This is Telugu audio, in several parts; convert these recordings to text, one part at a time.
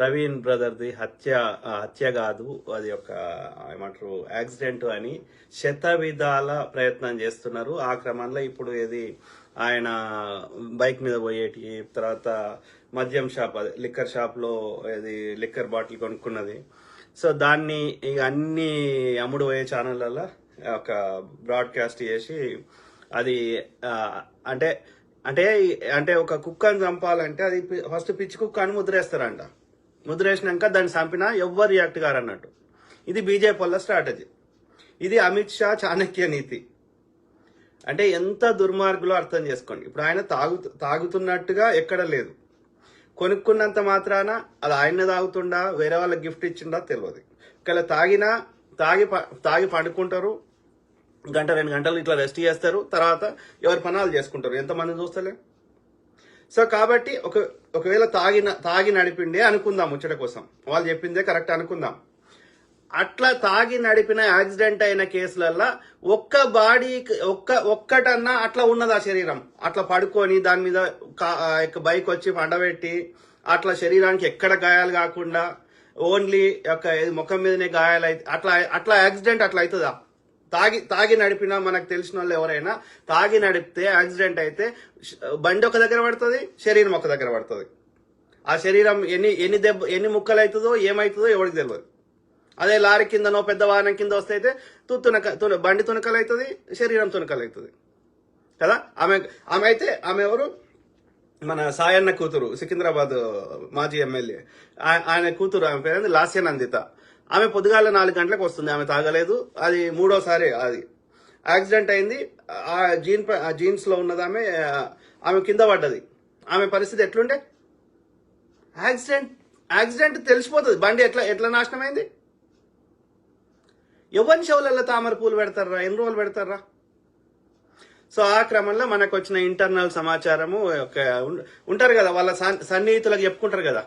ప్రవీణ్ బ్రదర్ది హత్య కాదు, అది ఒక ఏమంటారు యాక్సిడెంట్ అని శత విధాల ప్రయత్నం చేస్తున్నారు. ఆ క్రమంలో ఇప్పుడు ఏది ఆయన బైక్ మీద పోయేటి, తర్వాత మద్యం షాప్, అదే లిక్కర్ షాప్ లో ఏది లిక్కర్ బాటిల్ కొనుక్కున్నది. సో దాన్ని ఇక అన్ని అమ్ముడు పోయే ఛానళ్ళల్లో ఒక బ్రాడ్కాస్ట్ చేసి అది అంటే అంటే అంటే ఒక కుక్కని చంపాలంటే అది ఫస్ట్ పిచ్చి కుక్క అని ముద్రేస్తారంట. ముద్రేసినాక దాన్ని చంపినా ఎవ్వరు రియాక్ట్ గారు అన్నట్టు. ఇది బీజేపీ వాళ్ళ స్ట్రాటజీ. ఇది అమిత్ షా చాణక్య నీతి. అంటే ఎంత దుర్మార్గులో అర్థం చేసుకోండి. ఇప్పుడు ఆయన తాగుతున్నట్టుగా ఎక్కడ లేదు. కొనుక్కున్నంత మాత్రాన అది ఆయన తాగుతుండా వేరే వాళ్ళకి గిఫ్ట్ ఇచ్చిండా తెలియదు. ఒకవేళ తాగి పండుకుంటారు, గంట 2 గంటలు ఇట్లా రెస్ట్ చేస్తారు, తర్వాత ఎవరి పనాలు చేసుకుంటారు. ఎంతమంది చూస్తలే. సో కాబట్టి ఒకవేళ తాగి నడిపిండే అనుకుందాం, ముచ్చట కోసం వాళ్ళు చెప్పిందే కరెక్ట్ అనుకుందాం. అట్లా తాగి నడిపిన యాక్సిడెంట్ అయిన కేసులల్లో ఒక్కటన్నా అట్లా ఉన్నది ఆ శరీరం. అట్లా పడుకొని దాని మీద బైక్ వచ్చి పండబెట్టి అట్లా శరీరానికి ఎక్కడ గాయాలు కాకుండా ఓన్లీ ముఖం మీదనే గాయాలు అయితే అట్లా యాక్సిడెంట్ అట్లా అవుతుందా? తాగి నడిపినా మనకు తెలిసిన వాళ్ళు ఎవరైనా తాగి నడిపితే యాక్సిడెంట్ అయితే బండి ఒక దగ్గర పడుతుంది, శరీరం ఒక దగ్గర పడుతుంది. ఆ శరీరం ఎన్ని ముక్కలు అవుతుందో ఏమవుతుందో ఎవరికి తెలియదు. అదే లారీ కిందనో పెద్ద వాహనం కింద వస్తే అయితే బండి తునకలు అవుతుంది, శరీరం తునకలు అవుతుంది కదా. ఆమె ఎవరు, మన సాయన్న కూతురు, సికింద్రాబాద్ మాజీ ఎమ్మెల్యే, ఆయన కూతురు, ఆమె పేరు లాస్యనందిత. ఆమె పొద్దుగాల 4 గంటలకు వస్తుంది. ఆమె తాగలేదు. అది 3వసారి అది యాక్సిడెంట్ అయింది. ఆ జీన్స్ లో ఉన్నది ఆమె కింద పడ్డది. ఆమె పరిస్థితి ఎట్లుండే? యాక్సిడెంట్ తెలిసిపోతుంది. బండి ఎట్లా నాశనం అయింది. ఎవరి షవులలో తామర పూలు పెడతారా? ఎన్ని రోజులు పెడతారా? సో ఆ క్రమంలో మనకు వచ్చిన ఇంటర్నల్ సమాచారము ఉంటారు కదా, వాళ్ళ సన్నిహితులకు చెప్పుకుంటారు కదా.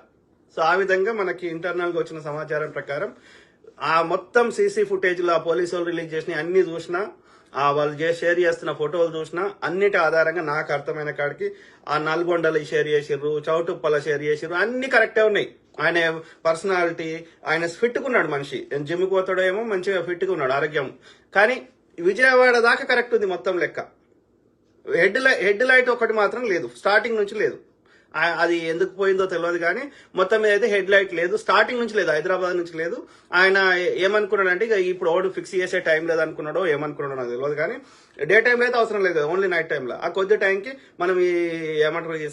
సో ఆ విధంగా మనకి ఇంటర్నల్ గా వచ్చిన సమాచారం ప్రకారం ఆ మొత్తం సీసీ ఫుటేజ్ లో ఆ పోలీసు వాళ్ళు రిలీజ్ చేసిన అన్ని చూసినా, వాళ్ళు షేర్ చేస్తున్న ఫోటోలు చూసినా, అన్నిటి ఆధారంగా నాకు అర్థమైన కాడికి ఆ నల్గొండలు షేర్ చేసిర్రు, చౌటుప్పల షేర్ చేసిర్రు, అన్ని కరెక్టే ఉన్నాయి. ఆయన పర్సనాలిటీ, ఆయన ఫిట్గా ఉన్నాడు మనిషి. జిమ్కి పోతాడో ఏమో, మంచిగా ఫిట్గా ఉన్నాడు, ఆరోగ్యం. కానీ విజయవాడ దాకా కరెక్ట్ ఉంది మొత్తం లెక్క. హెడ్ లైట్ ఒకటి మాత్రం లేదు, స్టార్టింగ్ నుంచి లేదు. అది ఎందుకు పోయిందో తెలియదు కానీ మొత్తం మీద అయితే హెడ్ లైట్ లేదు, స్టార్టింగ్ నుంచి లేదు, హైదరాబాద్ నుంచి లేదు. ఆయన ఏమనుకున్నాడు అంటే ఇప్పుడు ఓడు ఫిక్స్ చేసే టైం లేదు అనుకున్నాడో ఏమనుకున్నాడో నాకు తెలియదు. కానీ డే టైంలో అయితే అవసరం లేదు, ఓన్లీ నైట్ టైంలో. ఆ కొద్ది టైంకి మనం ఏమంటారు, ఈ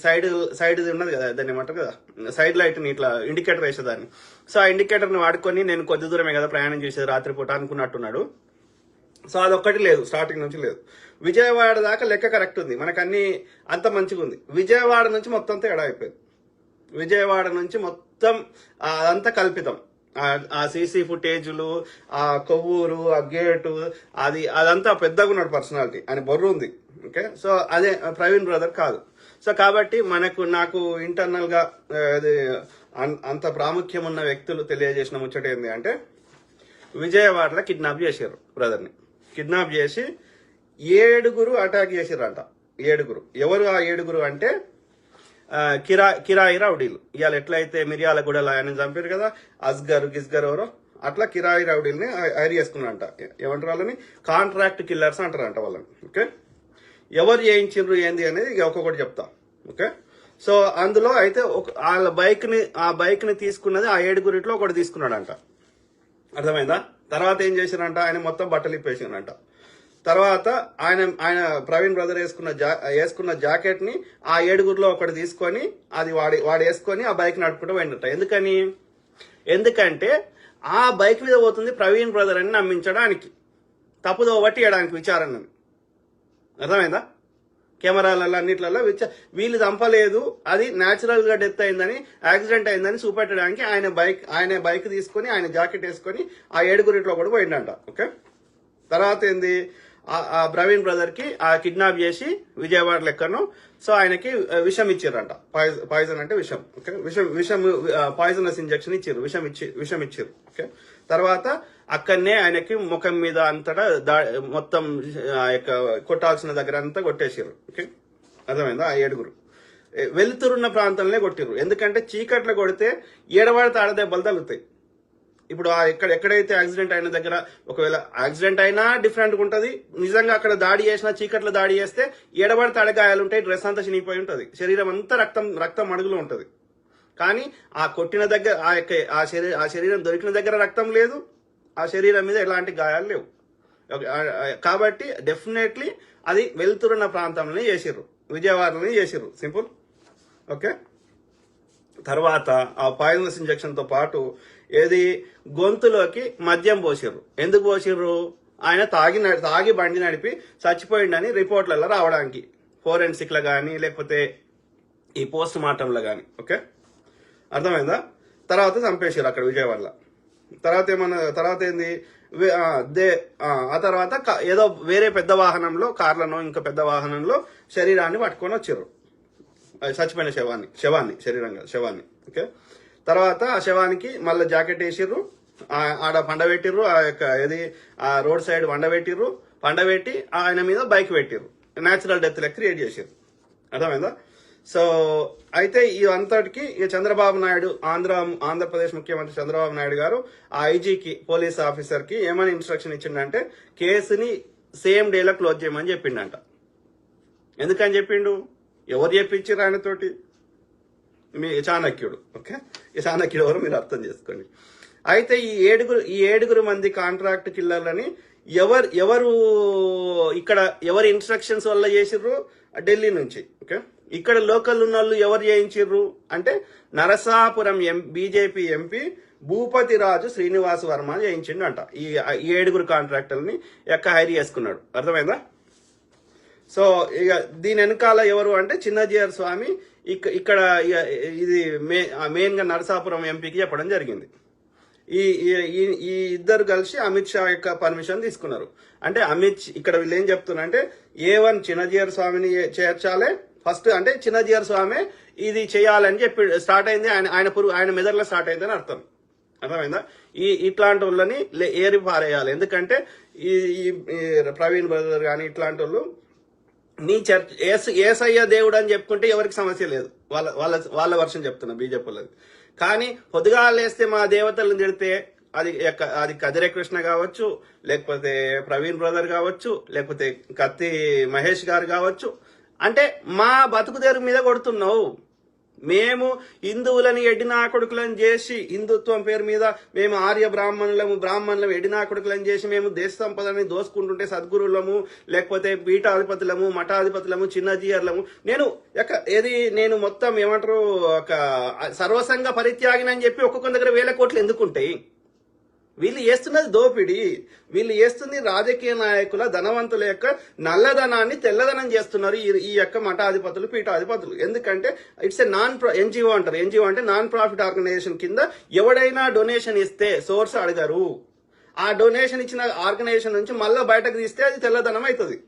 సైడ్ ఉన్నది కదా, దాన్ని ఏమంటారు కదా, సైడ్ లైట్ని ఇట్లా ఇండికేటర్ వేసేదాన్ని. సో ఆ ఇండికేటర్ని వాడుకొని నేను కొద్ది దూరమే కదా ప్రయాణం చేసేది రాత్రిపూట అనుకున్నట్టున్నాడు. సో అదొక్కటి లేదు, స్టార్టింగ్ నుంచి లేదు. విజయవాడ దాకా లెక్క కరెక్ట్ ఉంది, మనకు అన్ని అంత మంచిగా ఉంది. విజయవాడ నుంచి మొత్తం తేడా అయిపోయింది. విజయవాడ నుంచి మొత్తం అదంతా కల్పితం. ఆ సీసీ ఫుటేజ్లు, ఆ కొవ్వూరు, ఆ గేటు, అదంతా పెద్దగా ఉన్నాడు పర్సనాలిటీ, అని బొర్రు ఉంది. ఓకే, సో అదే ప్రవీణ్ బ్రదర్ కాదు. సో కాబట్టి నాకు ఇంటర్నల్ గా అంత ప్రాముఖ్యం ఉన్న వ్యక్తులు తెలియజేసిన ముచ్చట ఏంటి అంటే, విజయవాడలో కిడ్నాప్ చేశారు బ్రదర్ని. కిడ్నాప్ చేసి 7 అటాక్ చేసిరంట. 7. ఎవరు ఆ 7 అంటే కిరాయి రౌడీలు. ఇవాళ ఎట్లయితే మిర్యాలగూడలో ఆయన చంపారు కదా, గిస్గర్ ఎవరో, అట్లా కిరాయి రౌడీల్ని హైర్ చేసుకున్నారంట. ఏమంటారు వాళ్ళని? కాంట్రాక్ట్ కిల్లర్స్ అంటారంట వాళ్ళని. ఓకే, ఎవరు చేయించిండ్రు ఏంది అనేది ఒక్కొక్కటి చెప్తా. ఓకే, సో అందులో అయితే వాళ్ళ ఆ బైక్ ని తీసుకున్నది ఆ 7 ఒకటి తీసుకున్నాడంట. అర్థమైందా? తర్వాత ఏం చేశారంట, ఆయన మొత్తం బట్టలు ఇప్పేసారంట. తర్వాత ఆయన ప్రవీణ్ బ్రదర్ వేసుకున్న జాకెట్ ని ఆ 7 ఒకటి తీసుకొని అది వాడు వేసుకొని ఆ బైక్ నడుపుకుంటూ పోయినట్ట. ఎందుకంటే ఆ బైక్ మీద పోతుంది ప్రవీణ్ బ్రదర్ అని నమ్మించడానికి, తప్పుదో పట్టియడానికి విచారణని. అర్థమైందా? కెమెరాలలో అన్నిట్లలో వీళ్ళు చంపలేదు, అది న్యాచురల్ గా డెత్ అయిందని, యాక్సిడెంట్ అయిందని చూపెట్టడానికి ఆయన బైక్ తీసుకొని ఆయన జాకెట్ వేసుకొని ఆ 7 కూడా పోయిండంట. ఓకే, తర్వాత ఏంది, ఆ ప్రవీణ్ బ్రదర్ కి ఆ కిడ్నాప్ చేసి విజయవాడ లెక్కను. సో ఆయనకి విషం ఇచ్చారంట, పాయిజన్ అంటే విషం. ఓకే, విషం పాయిజనస్ ఇంజెక్షన్ ఇచ్చారు, విషం ఇచ్చారు. ఓకే, తర్వాత అక్కడనే ఆయనకి ముఖం మీద అంతటా మొత్తం కొట్టాల్సిన దగ్గర అంతా కొట్టేసారు. ఓకే, అర్థమైందా? ఆ 7 వెలుతురున్న ప్రాంతంలో కొట్టిర్రు. ఎందుకంటే చీకట్లో కొడితే ఏడవాడితే ఆడదెబ్బలు తగులుతాయి. ఇప్పుడు ఎక్కడైతే యాక్సిడెంట్ అయిన దగ్గర ఒకవేళ యాక్సిడెంట్ అయినా డిఫరెంట్గా ఉంటుంది, నిజంగా అక్కడ దాడి చేసినా చీకట్లో దాడి చేస్తే ఏడబడితే అడగాయాలు ఉంటాయి, డ్రెస్ అంతా చినిగిపోయి ఉంటుంది, శరీరం అంతా రక్తం అడుగులో ఉంటుంది. కానీ ఆ కొట్టిన దగ్గర ఆ శరీరం దొరికిన దగ్గర రక్తం లేదు, ఆ శరీరం మీద ఎలాంటి గాయాలు లేవు. కాబట్టి డెఫినెట్లీ అది వెళ్తురున్న ప్రాంతంలోనే చేసిర్రు, విజయవాడలోనే చేసిర్రు. సింపుల్. ఓకే. తర్వాత ఆ పాయిజనస్ ఇంజెక్షన్ తో పాటు ఏది గొంతులోకి మద్యం పోసిర్రు. ఎందుకు పోసిర్రు? ఆయన తాగి బండి నడిపి చచ్చిపోయిండని రిపోర్ట్లలో రావడానికి, ఫోరెన్సిక్లో కానీ లేకపోతే ఈ పోస్ట్ మార్టంలో కానీ. ఓకే, అర్థమైందా? తర్వాత చంపేసారు అక్కడ విజయవాడలో. తర్వాత ఏంది, ఆ తర్వాత ఏదో వేరే పెద్ద వాహనంలో, కార్లనో ఇంకా పెద్ద వాహనంలో శరీరాన్ని పట్టుకొని వచ్చారు, చచ్చిపోయిన శవాన్ని. ఓకే, తర్వాత ఆ శవానికి మళ్ళీ జాకెట్ వేసిర్రు, ఆడ పండబెట్టిర్రు, ఆ రోడ్ సైడ్ పండబెట్టి ఆయన మీద బైక్ పెట్టిర్రు, న్యాచురల్ డెత్ లెక్క క్రియేట్ చేసిర్రు. అర్థమైందా? సో అయితే ఈ అంతటికి చంద్రబాబు నాయుడు, ఆంధ్రప్రదేశ్ ముఖ్యమంత్రి చంద్రబాబు నాయుడు గారు ఆ ఐజీకి, పోలీస్ ఆఫీసర్ కి ఏమని ఇన్స్ట్రక్షన్ ఇచ్చిండంటే కేసుని సేమ్ డేలో క్లోజ్ చేయమని చెప్పిండంట. ఎందుకని చెప్పిండు? ఎవరు చెప్పించారు ఆయనతోటి? మీ చాణక్యుడు. ఓకే, ఈ చాణక్యుడు ఎవరు మీరు అర్థం చేసుకోండి. అయితే ఈ ఏడుగురు మంది కాంట్రాక్ట్ కిల్లర్లని ఎవరి ఇన్స్ట్రక్షన్స్ వల్ల చేసిర్రు? ఢిల్లీ నుంచి. ఓకే, ఇక్కడ లోకల్ ఉన్న వాళ్ళు ఎవరు చేయించిర్రు అంటే నరసాపురం బీజేపీ ఎంపీ భూపతి రాజు శ్రీనివాస్ వర్మ చేయించిండంట. ఈ 7 కాంట్రాక్టర్ని హైర్ చేసుకున్నాడు. అర్థమైందా? సో ఇక దీని వెనకాల ఎవరు అంటే చిన్నజీఆర్ స్వామి ఇక్కడ ఇది మెయిన్ గా నరసాపురం ఎంపీకి చెప్పడం జరిగింది. ఈ ఇద్దరు కలిసి అమిత్ షా యొక్క పర్మిషన్ తీసుకున్నారు. అంటే ఇక్కడ వీళ్ళు ఏం చెప్తున్నారంటే A1 చిన్నజీఆర్ స్వామిని చేర్చాలి ఫస్ట్, అంటే చిన్నజీఆర్ స్వామి ఇది చేయాలని చెప్పి స్టార్ట్ అయింది, ఆయన మెదడులో స్టార్ట్ అయిందని అర్థం. అర్థమైందా? ఇట్లాంటి వాళ్ళని ఏరి పారేయాలి. ఎందుకంటే ఈ ప్రవీణ్ బ్రదర్ కానీ ఇట్లాంటి వాళ్ళు నీ చర్చ్ ఏసయ్య దేవుడు అని చెప్పుకుంటే ఎవరికి సమస్య లేదు, వాళ్ళ వర్షం చెప్తున్నా బీజేపీ వాళ్ళది. కానీ పొద్దుగా లేస్తే మా దేవతలను తిడితే అది కదిరే కృష్ణ కావచ్చు, లేకపోతే ప్రవీణ్ బ్రదర్ కావచ్చు, లేకపోతే కత్తి మహేష్ గారు కావచ్చు, అంటే మా బతుకుదేరు మీద కొడుతున్నావు. మేము హిందువులని ఎడ్డినా కొడుకులను చేసి, హిందుత్వం పేరు మీద మేము ఆర్య బ్రాహ్మణులము ఎడ్డినా కొడుకులను చేసి మేము దేశ సంపదని దోసుకుంటుంటే సద్గురులము, లేకపోతే పీఠాధిపతులము, మఠాధిపతులము, చిన్నజీయర్లము, నేను మొత్తం ఏమంటారు ఒక సర్వసంగ పరిత్యాగినని చెప్పి ఒక్కొక్క దగ్గర 1000 కోట్లు ఎందుకుంటాయి? వీళ్ళు చేస్తున్నది దోపిడీ, వీళ్ళు చేస్తుంది రాజకీయ నాయకుల, ధనవంతుల యొక్క నల్లధనాన్ని తెల్లధనం చేస్తున్నారు ఈ యొక్క మఠాధిపతులు, పీఠాధిపతులు. ఎందుకంటే ఇట్స్ ఎన్జిఓ అంటారు. ఎన్జిఓ అంటే నాన్ ప్రాఫిట్ ఆర్గనైజేషన్ కింద ఎవడైనా డొనేషన్ ఇస్తే సోర్స్ అడగరు. ఆ డొనేషన్ ఇచ్చిన ఆర్గనైజేషన్ నుంచి మళ్ళీ బయటకు తీస్తే అది తెల్లధనం అవుతుంది.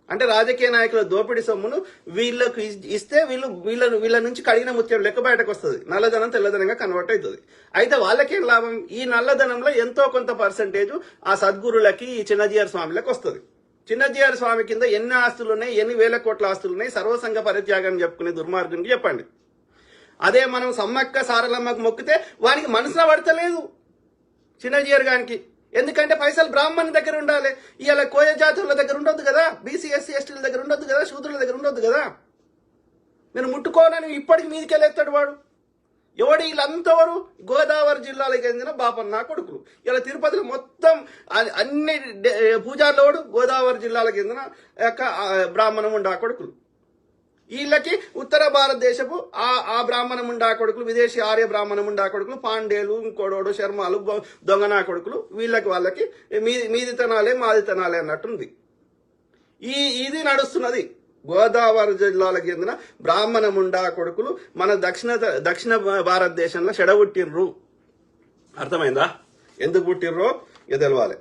అంటే రాజకీయ నాయకుల దోపిడీ సొమ్మును వీళ్ళకు ఇస్తే వీళ్ళ నుంచి కడిగిన ముత్యం లెక్క బయటకు వస్తుంది, నల్లధనం తెల్లధనంగా కన్వర్ట్ అవుతుంది. అయితే వాళ్ళకేం లాభం? ఈ నల్లధనంలో ఎంతో కొంత పర్సంటేజ్ ఆ సద్గురులకి, ఈ చిన్నజీఆర్ స్వామిలకు వస్తుంది. చిన్నజీఆర్ స్వామి కింద ఎన్ని ఆస్తులు ఉన్నాయి, ఎన్ని 1000 కోట్ల ఆస్తులు ఉన్నాయి, సర్వసంగ పరిత్యాగం చెప్పుకునే దుర్మార్గునికి చెప్పండి. అదే మనం సమ్మక్క సారలమ్మకు మొక్కితే వానికి మనసులో పడతలేదు చిన్నజీఆర్ గారికి. ఎందుకంటే పైసలు బ్రాహ్మణ్ దగ్గర ఉండాలి, ఇలా కోయ జాతుల దగ్గర ఉండొద్దు కదా, బీసీ ఎస్సీ ఎస్టీల దగ్గర ఉండొద్దు కదా, శూద్రుల దగ్గర ఉండొద్దు కదా. నేను ముట్టుకోనని ఇప్పటికి మీదికెళ్ళేస్తాడు వాడు. ఎవడు వీళ్ళంతవరు? గోదావరి జిల్లాలకు చెందిన బాపన్న కొడుకులు. ఇలా తిరుపతిలో మొత్తం అన్ని పూజార్లోడు గోదావరి జిల్లాలకు చెందిన బ్రాహ్మణ ముండా కొడుకులు. వీళ్ళకి ఉత్తర భారతదేశపు ఆ బ్రాహ్మణ ముండా కొడుకులు, విదేశీ ఆర్య బ్రాహ్మణ ముండా కొడుకులు, పాండేలు, ఇంకోడోడు, శర్మాలు, దొంగనా కొడుకులు, వాళ్ళకి మీది తినాలే మాది తినాలే అన్నట్టుంది. ఇది నడుస్తున్నది. గోదావరి జిల్లాలకు చెందిన బ్రాహ్మణ ముండా కొడుకులు మన దక్షిణ భారతదేశంలో చెడగొట్టిర్రు. అర్థమైందా? ఎందుకు పుట్టిర్రో తెలవాలి.